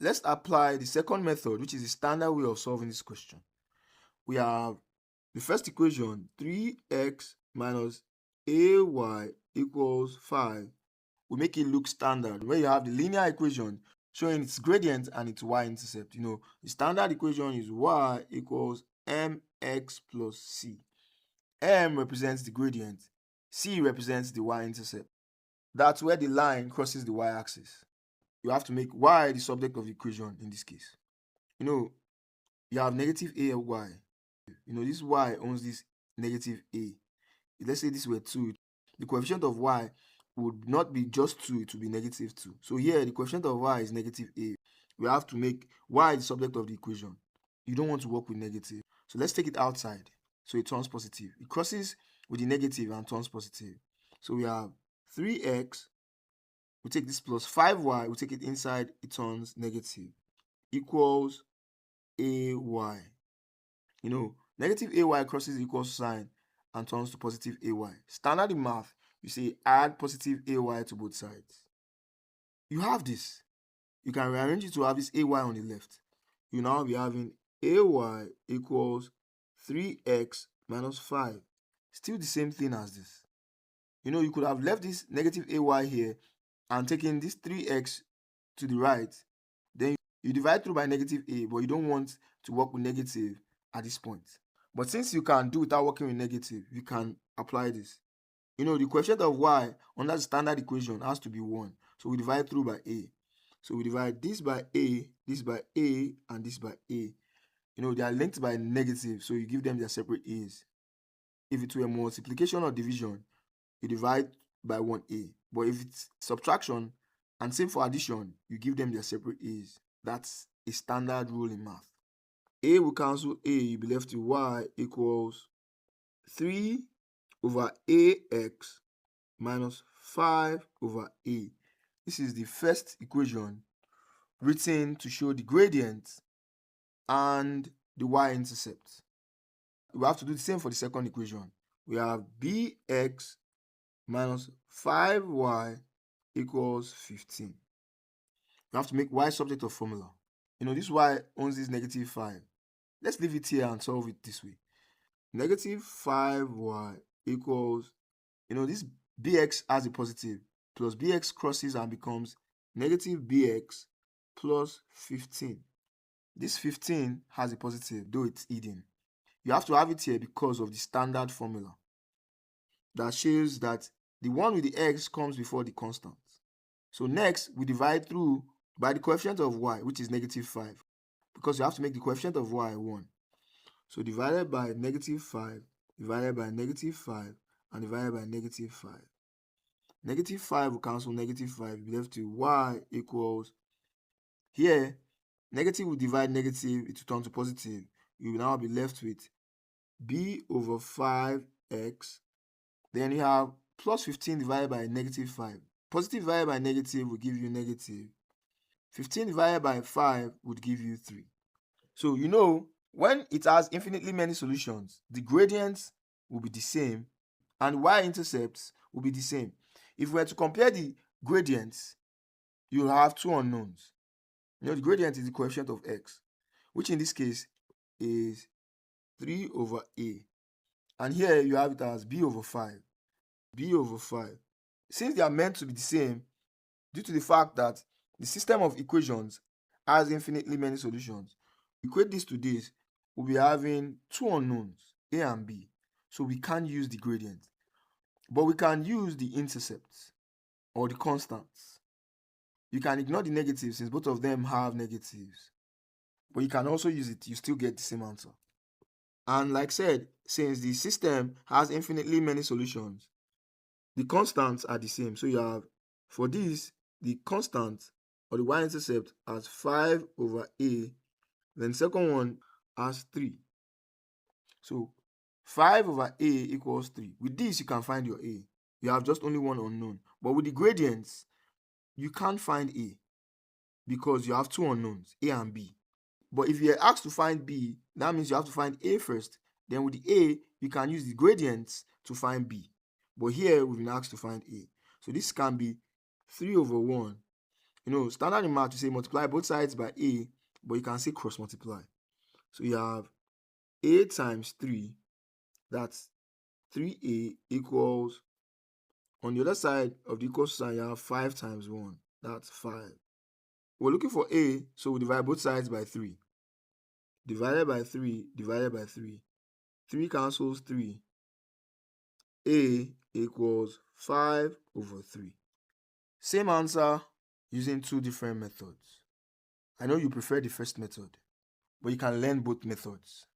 let's apply the second method, which is the standard way of solving this question. We have the first equation, 3x minus ay equals 5. We make it look standard, where you have the linear equation showing its gradient and its y-intercept. The standard equation is y equals mx plus c. M represents the gradient, c represents the y-intercept. That's where the line crosses the y-axis. You have to make y the subject of the equation in this case. You have negative a of y. This y owns this negative a. Let's say this were 2. The coefficient of y would not be just 2, it would be negative 2. So here, the coefficient of y is negative a. We have to make y the subject of the equation. You don't want to work with negative. So let's take it outside. So it turns positive. It crosses with the negative and turns positive. So we have 3x. We take this plus 5y. We take it inside. It turns negative. Equals ay. Negative ay crosses the equal sign and turns to positive ay. Standard in math, you say add positive ay to both sides. You have this. You can rearrange it to have this ay on the left. You now be having ay equals 3x minus 5. Still the same thing as this. You could have left this negative ay here and taken this 3x to the right. Then you divide through by negative a, but you don't want to work with negative at this point. But since you can do without working with negative, you can apply this. The coefficient of y under the standard equation has to be 1. So we divide through by a. So we divide this by a, and this by a. They are linked by negative, so you give them their separate a's. If it were multiplication or division, you divide by 1a. But if it's subtraction, and same for addition, you give them their separate a's. That's a standard rule in math. A will cancel a, you'll be left with y equals 3 over ax minus 5 over a. This is the first equation written to show the gradient and the y-intercept. We have to do the same for the second equation. We have bx minus 5y equals 15. We have to make y subject of formula. This y owns this negative 5. Let's leave it here and solve it this way. Negative 5y equals, this bx has a positive, plus bx crosses and becomes negative bx plus 15. This 15 has a positive, though it's hidden. You have to have it here because of the standard formula that shows that the one with the x comes before the constant. So next, we divide through by the coefficient of y, which is negative 5, because you have to make the coefficient of y 1. So divided by negative 5, divided by negative 5, and divided by negative 5. Negative 5 will cancel negative 5, we left to y equals, here, negative will divide negative, it will turn to positive. You will now be left with b over 5x. Then you have plus 15 divided by negative 5. Positive divided by negative will give you negative. 15 divided by 5 would give you 3. So when it has infinitely many solutions, the gradients will be the same and y-intercepts will be the same. If we were to compare the gradients, you have two unknowns. The gradient is the coefficient of x, which in this case is 3 over a. And here you have it as b over 5. b over 5. Since they are meant to be the same, due to the fact that the system of equations has infinitely many solutions, equate this to this, we'll be having two unknowns, a and b. So we can't use the gradient. But we can use the intercepts or the constants. You can ignore the negatives since both of them have negatives. But you can also use it, you still get the same answer. And like said, since the system has infinitely many solutions, the constants are the same. So you have, for this, the constant or the y-intercept as 5 over a. Then the second one as 3. So 5 over a equals 3. With this, you can find your a. You have just only one unknown. But with the gradients, you can't find a because you have two unknowns, a and b. But if you're asked to find b, that means you have to find a first. Then with the a, you can use the gradients to find b. But here, we've been asked to find a. So this can be 3 over 1 Standard in math, you say multiply both sides by a, but you can say cross multiply. So you have a times 3, that's 3a equals, on the other side of the equal sign, you have 5 times 1, that's 5. We're looking for a, so we divide both sides by 3. Divided by 3, divided by 3. 3 cancels 3. A equals 5 over 3. Same answer using two different methods. I know you prefer the first method, but you can learn both methods.